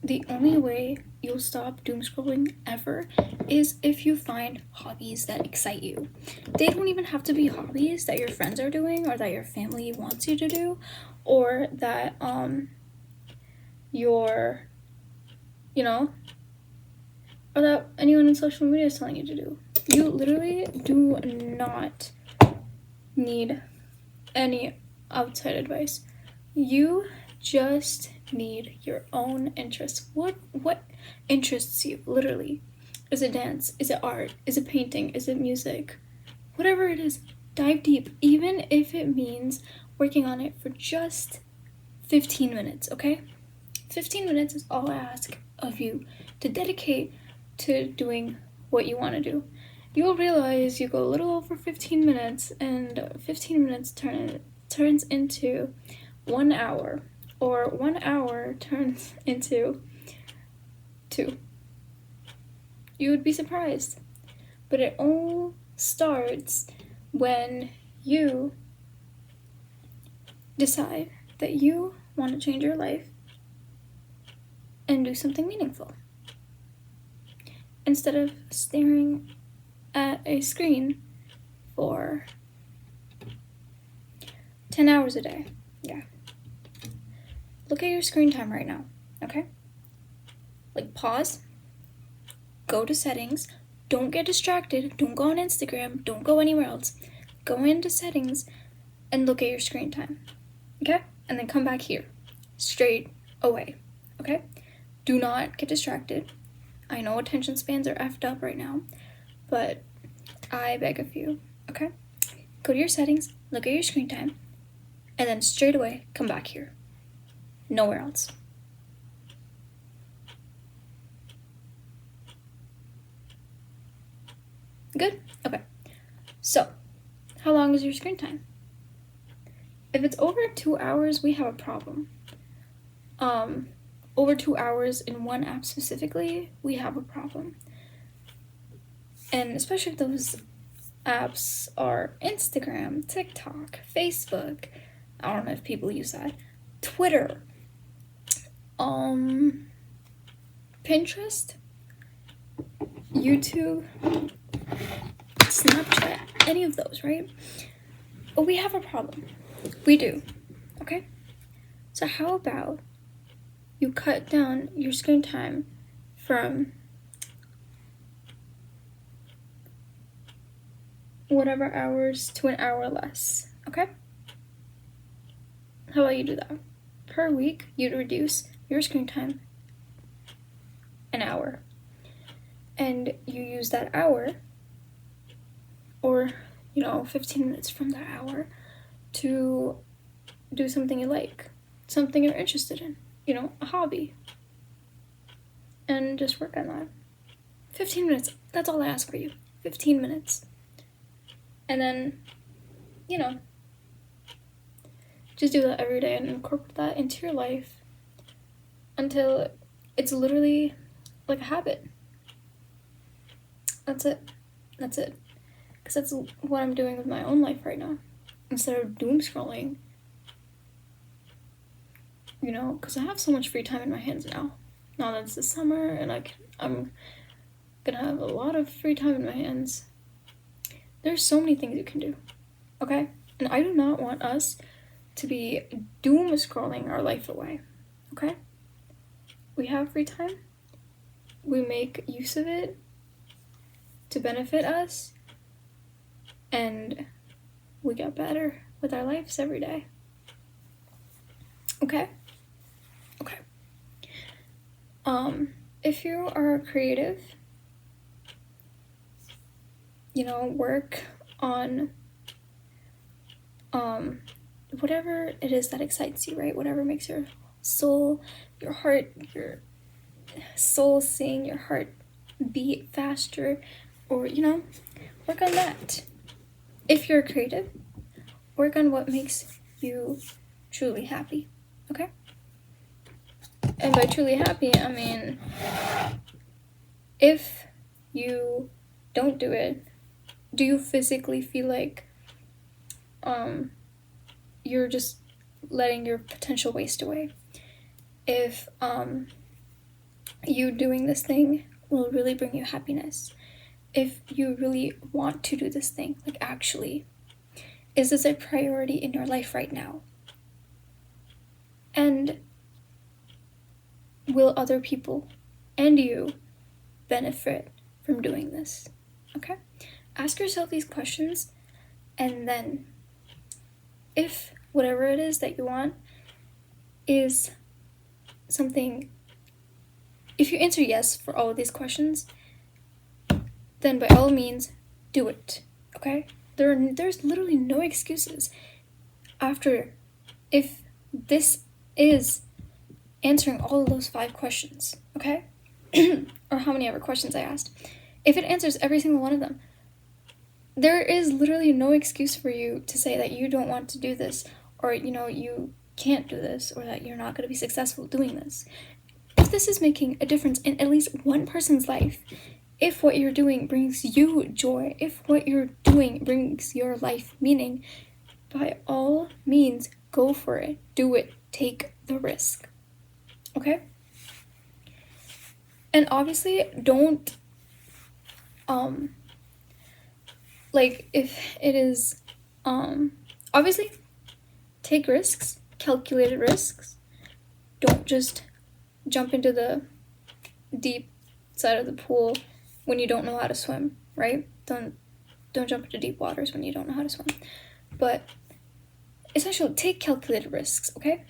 the only way you'll stop doom scrolling ever is if you find hobbies that excite you. They don't even have to be hobbies that your friends are doing or that your family wants you to do, or that your you know or that anyone in social media is telling you to do. You literally do not need any outside advice. You just need your own interests. What interests you, literally? Is it dance? Is it art? Is it painting? Is it music? Whatever it is, dive deep, even if it means working on it for just 15 minutes, okay? 15 minutes is all I ask of you to dedicate to doing what you want to do. You'll realize you go a little over 15 minutes, and 15 minutes turns into 1 hour, or 1 hour turns into 2. You would be surprised. But it all starts when you decide that you want to change your life and do something meaningful. Instead of staring at a screen for 10 hours a day. Yeah. Look at your screen time right now, okay? Like, pause, go to settings, don't get distracted, don't go on Instagram, don't go anywhere else. Go into settings and look at your screen time, okay? And then come back here, straight away, okay? Do not get distracted. I know attention spans are effed up right now, but I beg of you, okay? Go to your settings, look at your screen time, and then straight away come back here. Nowhere else. Good? Okay. So, how long is your screen time? If it's over 2 hours, we have a problem. Over 2 hours in one app specifically, we have a problem. And especially if those apps are Instagram, TikTok, Facebook, I don't know if people use that, Twitter, Pinterest, YouTube, Snapchat, any of those, right? But we have a problem. We do, okay? So how about you cut down your screen time from whatever hours to an hour less, okay? How about you do that? Per week, you'd reduce your screen time an hour. And you use that hour, or 15 minutes from that hour, to do something you like, something you're interested in, a hobby, and just work on that. 15 minutes, that's all I ask for you. 15 minutes. And then, just do that every day and incorporate that into your life until it's literally like a habit. That's it. Because that's what I'm doing with my own life right now. Instead of doom scrolling, because I have so much free time in my hands now. Now that it's the summer and I'm gonna have a lot of free time in my hands. There's so many things you can do, okay? And I do not want us to be doom scrolling our life away, okay? We have free time. We make use of it to benefit us, and we get better with our lives every day. Okay? If you are creative, work on whatever it is that excites you, right? Whatever makes your soul, your heart, your soul sing, your heart beat faster, or work on that. If you're creative, work on what makes you truly happy, okay? And by truly happy, I mean, if you don't do it, do you physically feel like you're just letting your potential waste away? If you doing this thing will really bring you happiness. If you really want to do this thing, like actually, is this a priority in your life right now? And will other people and you benefit from doing this? Okay? Ask yourself these questions, and then if whatever it is that you want is something, if you answer yes for all of these questions, then by all means, do it. Okay? There's literally no excuses after if this is answering all of those 5 questions, okay? Or how many ever questions I asked. If it answers every single one of them, there is literally no excuse for you to say that you don't want to do this, or you can't do this, or that you're not going to be successful doing this. If this is making a difference in at least one person's life, if what you're doing brings you joy, if what you're doing brings your life meaning, by all means, go for it. Do it. Take the risk. Okay? And obviously, don't, if it is, obviously, take risks, calculated risks. Don't just jump into the deep side of the pool when you don't know how to swim, right? Don't jump into deep waters when you don't know how to swim. But essentially, take calculated risks, okay?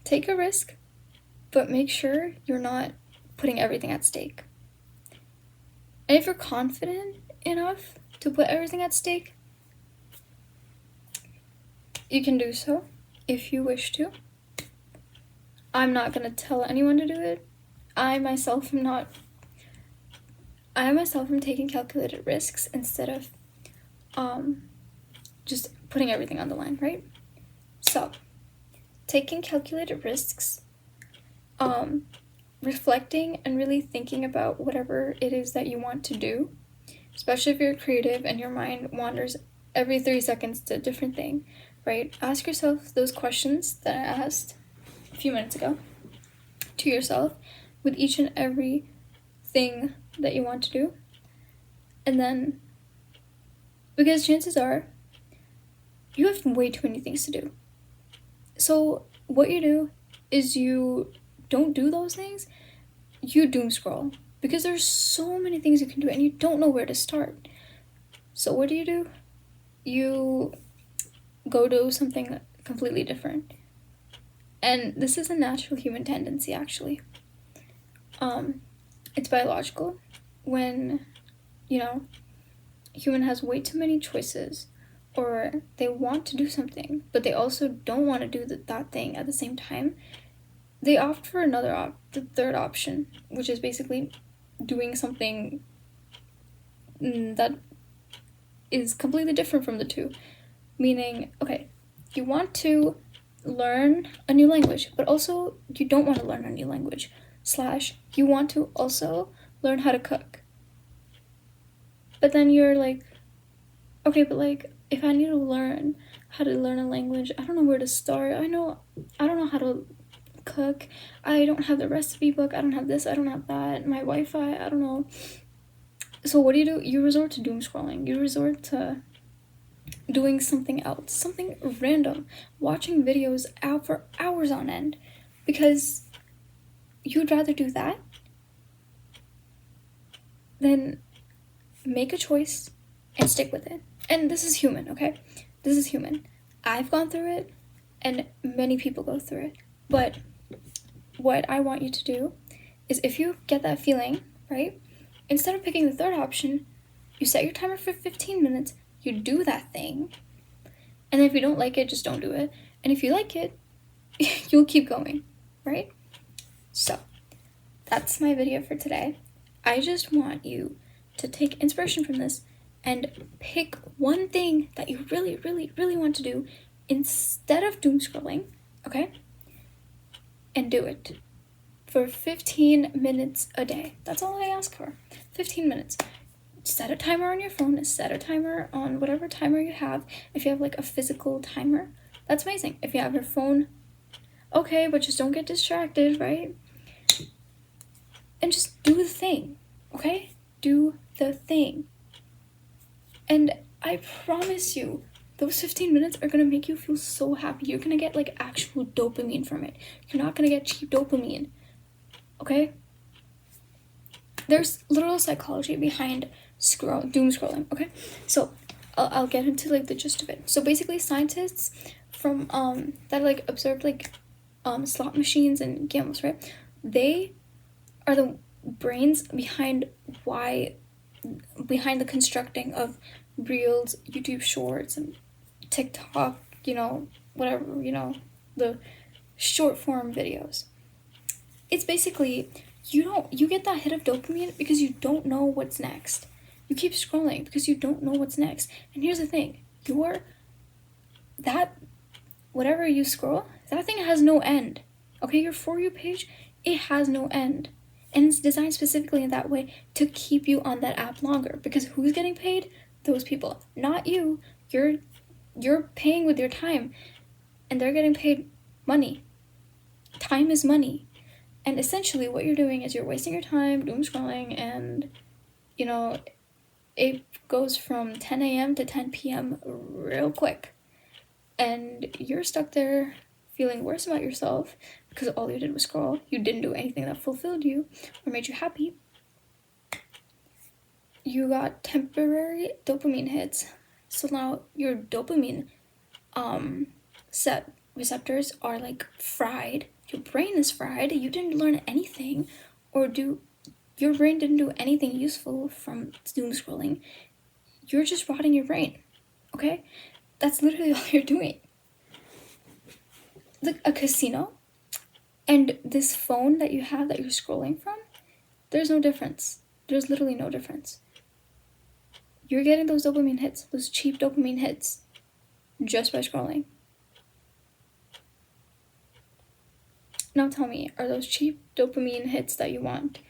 Take a risk, but make sure you're not putting everything at stake. And if you're confident enough to put everything at stake, you can do so if you wish to. I'm not going to tell anyone to do it. I myself am taking calculated risks instead of just putting everything on the line, right? So, taking calculated risks, reflecting and really thinking about whatever it is that you want to do, especially if you're creative and your mind wanders every 3 seconds to a different thing, right? Ask yourself those questions that I asked a few minutes ago to yourself with each and every thing that you want to do. And then, because chances are, you have way too many things to do. So what you do is you don't do those things, you doom scroll. Because there's so many things you can do and you don't know where to start. So what do? You go do something completely different. And this is a natural human tendency, actually. It's biological. When, human has way too many choices, or they want to do something, but they also don't want to do that thing at the same time, they opt for the third option, which is basically doing something that is completely different from the two. Meaning, okay, you want to learn a new language, but also you don't want to learn a new language. / you want to also learn how to cook. But then you're like, okay, but if I need to learn how to learn a language, I don't know where to start. I don't know how to cook. I don't have the recipe book. I don't have this. I don't have that. My Wi-Fi. I don't know. So what do? You resort to doom scrolling. You resort to doing something else, something random, watching videos out for hours on end, because you'd rather do that than make a choice and stick with it. And this is human, okay? This is human. I've gone through it, and many people go through it. But what I want you to do is, if you get that feeling, right, instead of picking the third option, you set your timer for 15 minutes, you do that thing, and if you don't like it, just don't do it. And if you like it, you'll keep going, right? So, that's my video for today. I just want you to take inspiration from this and pick one thing that you really, really, really want to do instead of doom scrolling, okay? And do it for 15 minutes a day. That's all I ask for. 15 minutes. Set a timer on your phone, set a timer on whatever timer you have. If you have a physical timer, that's amazing. If you have your phone, okay, but just don't get distracted, right? and just do the thing, okay? Do the thing. And I promise you, those 15 minutes are gonna make you feel so happy. You're gonna get like actual dopamine from it. You're not gonna get cheap dopamine, okay? There's literal psychology behind doom scrolling, okay? So I'll get into like the gist of it. So basically, scientists from that like observed like slot machines and gambles, right? They are the brains behind the constructing of reels, YouTube shorts, and TikTok, whatever, the short form videos. It's basically you get that hit of dopamine because you don't know what's next. You keep scrolling because you don't know what's next. And here's the thing, whatever you scroll, that thing has no end. Okay, your For You page, it has no end. And it's designed specifically in that way to keep you on that app longer. Because who's getting paid? Those people, not you. You're paying with your time, and they're getting paid money. Time is money. And essentially what you're doing is you're wasting your time doom scrolling, and it goes from 10 a.m. to 10 p.m. real quick. And you're stuck there feeling worse about yourself because all you did was scroll. You didn't do anything that fulfilled you or made you happy. You got temporary dopamine hits. So now your dopamine receptors are like fried. Your brain is fried. You didn't learn anything, your brain didn't do anything useful from doom scrolling. You're just rotting your brain, okay? That's literally all you're doing. Like a casino and this phone that you have that you're scrolling from, there's no difference. There's literally no difference. You're getting those dopamine hits, those cheap dopamine hits, just by scrolling. Now tell me, are those cheap dopamine hits that you want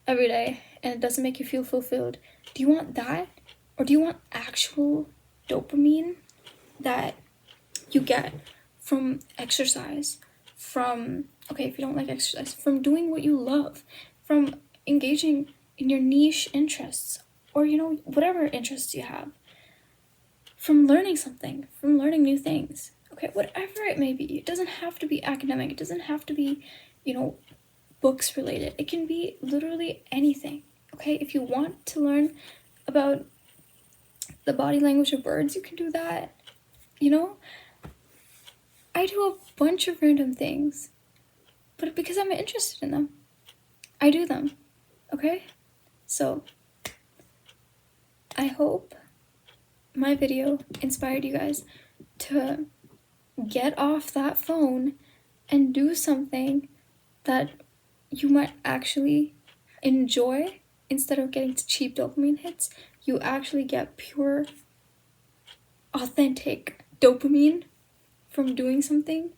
every day and it doesn't make you feel fulfilled? Do you want that? Or do you want actual dopamine that you get from exercise, if you don't like exercise, from doing what you love, from engaging in your niche interests, or whatever interests you have, from learning something, from learning new things, okay, whatever it may be. It doesn't have to be academic, it doesn't have to be books related, it can be literally anything, okay? If you want to learn about the body language of birds, you can do that. I do a bunch of random things, but because I'm interested in them, I do them, okay? So I hope my video inspired you guys to get off that phone and do something that you might actually enjoy. Instead of getting cheap dopamine hits, you actually get pure, authentic dopamine from doing something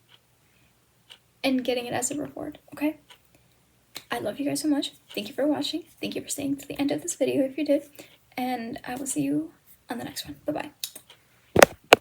and getting it as a reward, okay? I love you guys so much. Thank you for watching. Thank you for staying to the end of this video if you did. And I will see you on the next one. Bye-bye.